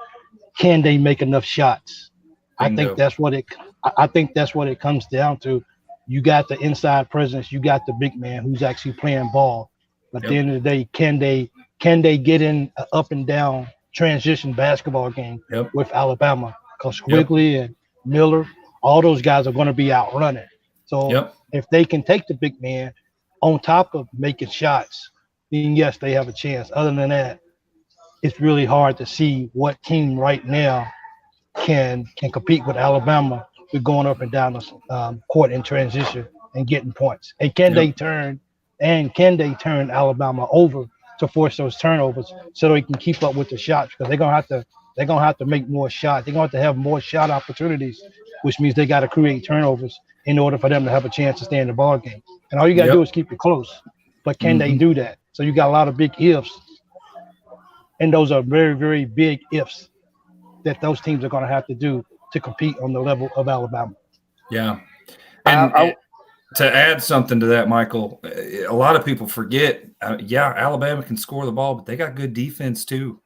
can they make enough shots? I think that's what it comes down to. You got the inside presence, you got the big man who's actually playing ball. But at the end of the day, can they get in an up and down transition basketball game with Alabama? Because Quigley and Miller, all those guys are going to be out running. So if they can take the big man on top of making shots, then yes, they have a chance. Other than that, it's really hard to see what team right now can compete with Alabama with going up and down the court in transition and getting points. And can they turn Alabama over to force those turnovers so they can keep up with the shots? Because they're gonna have to make more shots. They're going to have more shot opportunities, which means they got to create turnovers in order for them to have a chance to stay in the ball game. And all you got to do is keep it close. But can they do that? So you got a lot of big ifs. And those are very, very big ifs that those teams are going to have to do to compete on the level of Alabama. Yeah. And to add something to that, Michael, a lot of people forget, Alabama can score the ball, but they got good defense too.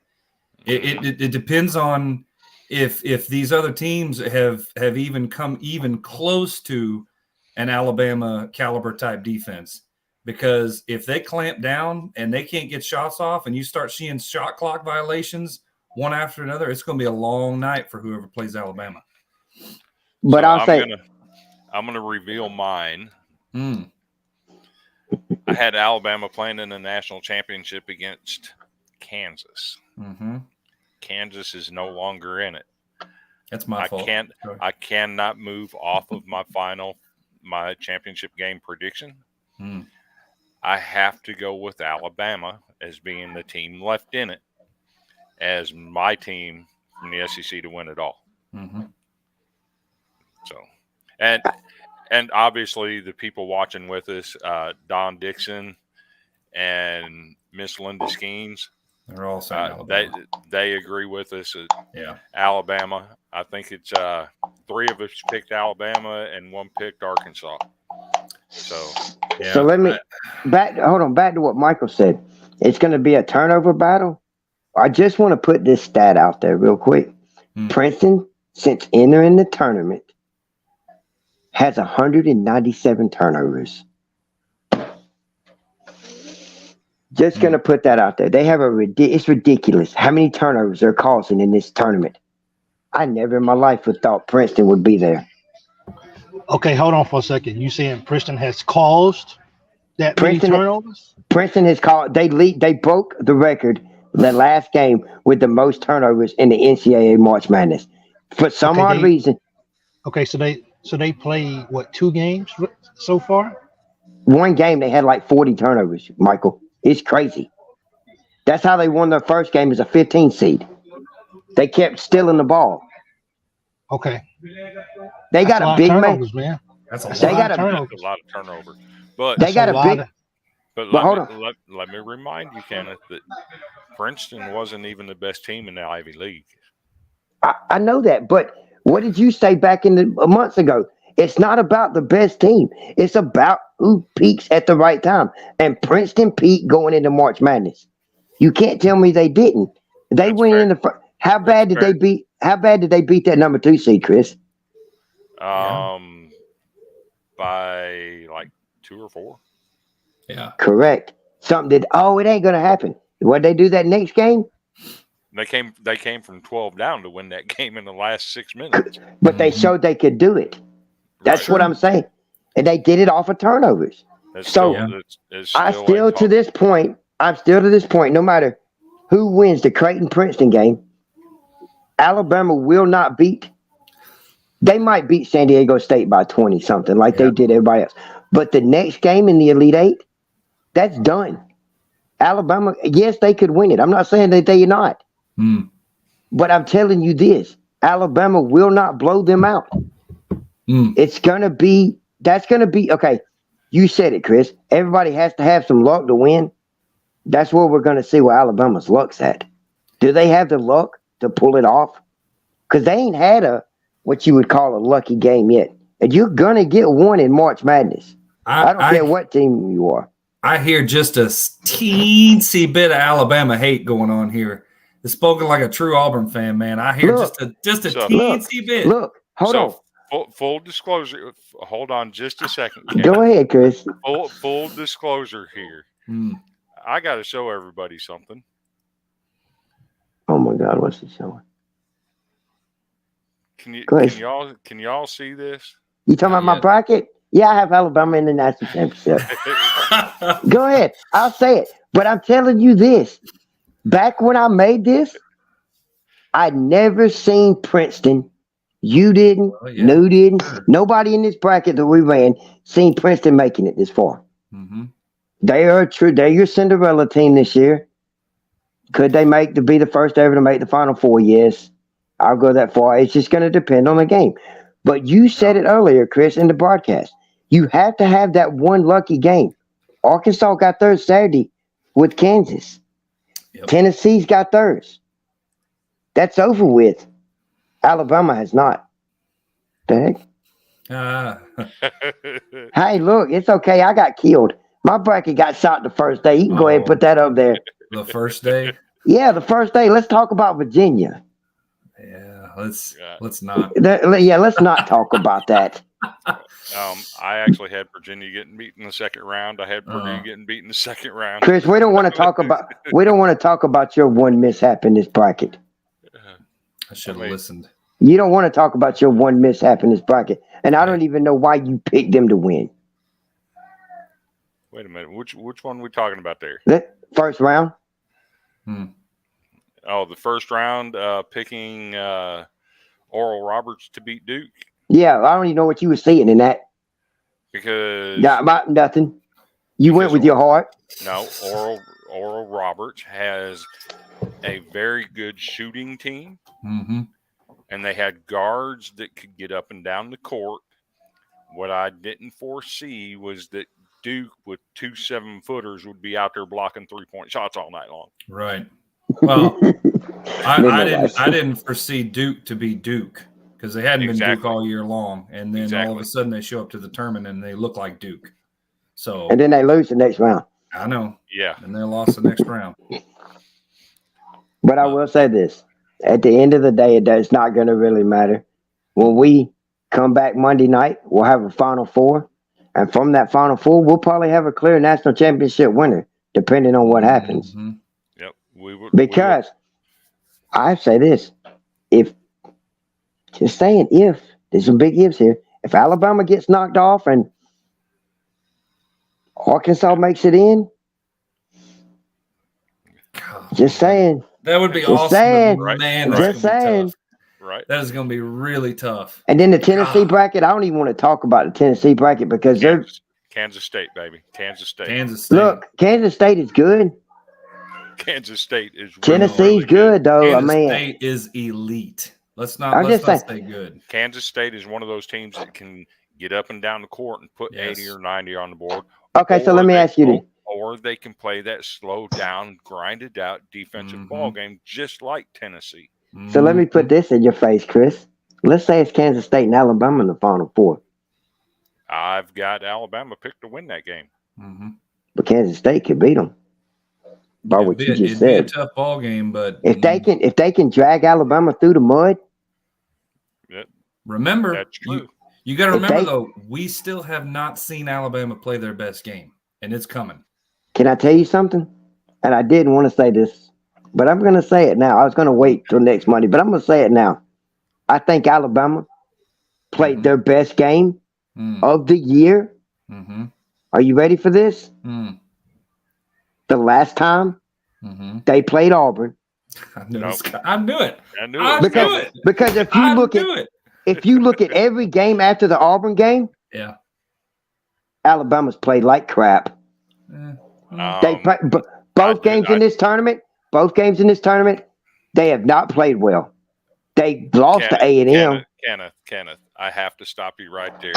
It depends on if these other teams have even come even close to an Alabama caliber type defense. Because if they clamp down and they can't get shots off and you start seeing shot clock violations one after another, it's going to be a long night for whoever plays Alabama. But so I'm going to reveal mine. I had Alabama playing in the national championship against Kansas. Kansas is no longer in it. That's my fault. I cannot move off of my championship game prediction. I have to go with Alabama as being the team left in it as my team from the SEC to win it all. So, and obviously the people watching with us, Don Dixon and Miss Linda Skeens, they're all saying Alabama. They agree with us. Yeah, Alabama. I think it's 3 of us picked Alabama and 1 picked Arkansas. So let me back to what Michael said. It's going to be a turnover battle. I just want to put this stat out there real quick. Princeton, since entering the tournament, has 197 turnovers. Just going to put that out there. They have it's ridiculous how many turnovers they're causing in this tournament. I never in my life would thought Princeton would be there. Okay, hold on for a second. You saying Princeton has caused that many turnovers? Princeton has caused. They broke the record the last game with the most turnovers in the NCAA March Madness for some odd reason. Okay, so they played what, 2 games so far? 1 game they had like 40 turnovers. Michael, it's crazy. That's how they won their first game as a 15 seed. They kept stealing the ball. Okay. They got a big man. That's a That's lot. a lot of Of turnovers. That's a lot of turnover. But They got a lot big. of- but Well, hold let me remind you, Kenneth, that Princeton wasn't even the best team in the Ivy League. I know that, but what did you say back in the months ago? It's not about the best team. It's about who peaks at the right time. And Princeton peaked going into March Madness. You can't tell me they didn't. They That's went fair. in the first. How bad did fair. they beat? How bad did they beat that number 2 seed, Chris? By like 2 or 4. Yeah. Correct. Something did. Oh, it ain't gonna happen. What they do that next game? They came from 12 down to win that game in the last 6 minutes. But they Mhm. showed they could do it. That's Right. what I'm saying. And they did it off of turnovers. It's So, still, it's I still still a to this point, I'm still to this point, no matter who wins the Creighton Princeton game, Alabama will not beat. They might beat San Diego State by 20 something, like they did everybody else. But the next game in the Elite Eight, that's done. Alabama, yes, they could win it. I'm not saying that they're not. Mm. But I'm telling you this, Alabama will not blow them out. Mm. It's going to be, that's going to be, okay, you said it, Chris. Everybody has to have some luck to win. That's where we're going to see where Alabama's luck's at. Do they have the luck to pull it off? Because they ain't had what you would call a lucky game yet. And you're going to get one in March Madness. I don't care what team you are. I hear just a teensy bit of Alabama hate going on here. It's spoken like a true Auburn fan, man. I hear Look, just a so- teensy bit. Look, hold on. Full disclosure. Hold on just a second. Ken. Go ahead, Chris. Full disclosure here. Mm. I got to show everybody something. Oh, my God, what's he showing? Go ahead. Can y'all see this? You talking about my yet. bracket? Yeah, I have Alabama in the national championship. Go ahead. I'll say it. But I'm telling you this. Back when I made this, I'd never seen Princeton. You didn't. Oh, yeah. No didn't. Nobody in this bracket that we ran seen Princeton making it this far. Mm-hmm. They are true. They're your Cinderella team this year. Could they be the first ever to make the Final Four? Yes. I'll go that far. It's just going to depend on the game. But you said it earlier, Chris, in the broadcast. You have to have that one lucky game. Arkansas got theirs Saturday with Kansas. Yep. Tennessee's got theirs. That's over with. Alabama has not. The heck? Hey, look, it's okay. I got killed. My bracket got shot the first day. You can go ahead and put that up there. The first day. Yeah, the first day. Let's talk about Virginia. Yeah, let's not. Yeah, let's not talk about that. I actually had Virginia getting beat in the second round. I had Purdue getting beat in the second round. Chris, we don't want to talk about your one mishap in this bracket. I should have listened. You don't want to talk about your one mishap in this bracket. And I don't even know why you picked them to win. Wait a minute. Which one are we talking about there? The first round? Oh, the first round, picking Oral Roberts to beat Duke. Yeah, I don't even know what you were seeing in that. Because Nothing. You went with your heart. No, Oral Roberts has a very good shooting team. Mm-hmm. And they had guards that could get up and down the court. What I didn't foresee was that Duke with 2 7-footers would be out there blocking 3-point shots all night long. Right. Well, I didn't foresee Duke to be Duke because they hadn't been Duke all year long, and then all of a sudden they show up to the tournament and they look like Duke. So and then they lose the next round. I know. Yeah. And they lost the next round. But I will say this. At the end of the day, it's not going to really matter. When we come back Monday night, we'll have a Final Four. And from that Final Four, we'll probably have a clear national championship winner, depending on what happens. Mm-hmm. Yep. Because I say this. If there's some big ifs here. If Alabama gets knocked off and Arkansas makes it in, just saying. That would be Just awesome. saying. But man, Right. that's Just gonna be saying. tough. Right. That is going to be really tough. And then the Tennessee bracket, I don't even want to talk about the Tennessee bracket because they're Kansas State, baby. Kansas State. look, Kansas State is good. Kansas State is Tennessee's really good though. Kansas I mean, State is elite. Let's I'm not just say good. Kansas State is one of those teams that can get up and down the court and put 80 Yes. or 90 on the board. Okay, so Or let me they- ask you this. Or they can play that slow down, grinded out defensive ball game, just like Tennessee. So let me put Mhm. this in your face, Chris. Let's say it's Kansas State and Alabama in the Final Four, I've got Alabama picked to win that game. Mhm. but Kansas State could beat them. By what you just It'd be a said, tough ball game, but if they can drag Alabama through the mud, remember, That's true. you got to If remember they- though, we still have not seen Alabama play their best game, and it's coming. can I tell you something? And I didn't want to say this, but I'm going to say it now. I was going to wait till next Monday, but I'm going to say it now. I think Alabama played Mhm. their best game Mm, of the year. mhm, Are you ready for this? mm, The last time mhm. they played Auburn. I knew Nope. this guy- I knew it. I knew I it was knew coming. it. Because if you I look at knew it. every game after the Auburn game, Yeah. Alabama's played like crap. They play, both games in this tournament. Both games in this tournament, they have not played well. They lost to A&M. Kenneth, I have to stop you right there.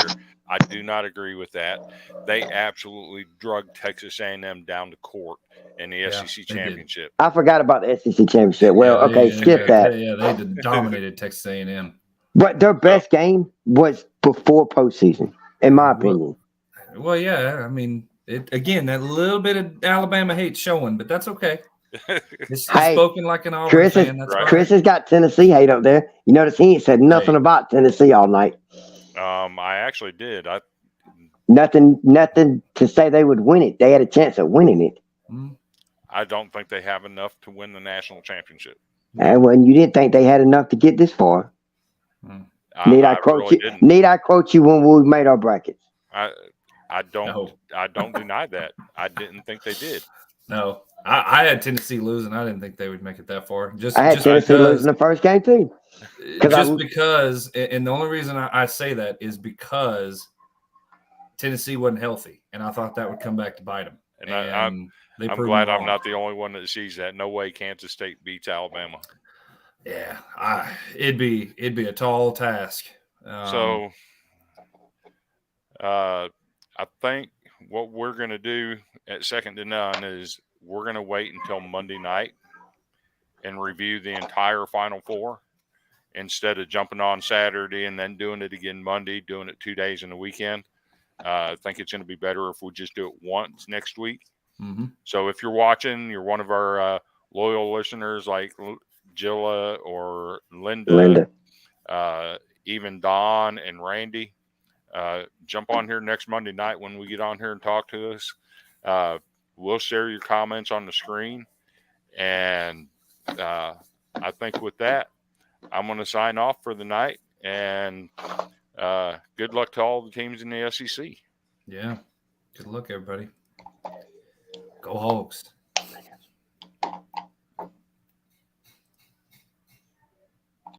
I do not agree with that. They absolutely drugged Texas A&M down to court in the SEC they did. championship. I forgot about the SEC championship. Well, Yeah, okay, skip that. Yeah, they dominated Texas A&M. But their best game was before postseason, in my opinion. Well, yeah, I mean, again, that little bit of Alabama hate showing, but that's okay. It's Hey, spoken like an Auburn Chris fan. is- That's right. right. Chris has got Tennessee hate up there. You notice he ain't said nothing Hey. about Tennessee all night. I actually did. Nothing to say they would win it. They had a chance at winning it. Mm, I don't think they have enough to win the national championship. And when you didn't think they had enough to get this far. Need I quote really you? didn't. Need I quote you when we made our brackets? I don't. No. I don't deny that. I didn't think they did. No, I had Tennessee losing. I didn't think they would make it that far. I had Tennessee losing the first game too. Because, and the only reason I say that is because Tennessee wasn't healthy, and I thought that would come back to bite them. And I'm they I'm proved glad me I'm wrong. not the only one that sees that. No way Kansas State beats Alabama. Yeah, it'd be a tall task. So I think what we're going to do at Second to None is we're going to wait until Monday night and review the entire Final Four instead of jumping on Saturday and then doing it again Monday, doing it 2 days in the weekend. I think it's going to be better if we just do it once next week. mhm. So if you're watching, you're one of our loyal listeners like Jilla or Linda. Even Don and Randy, jump on here next Monday night when we get on here and talk to us. We'll share your comments on the screen. And I think with that, I'm going to sign off for the night. And good luck to all the teams in the SEC. Yeah. Good luck, everybody. Go Hogs.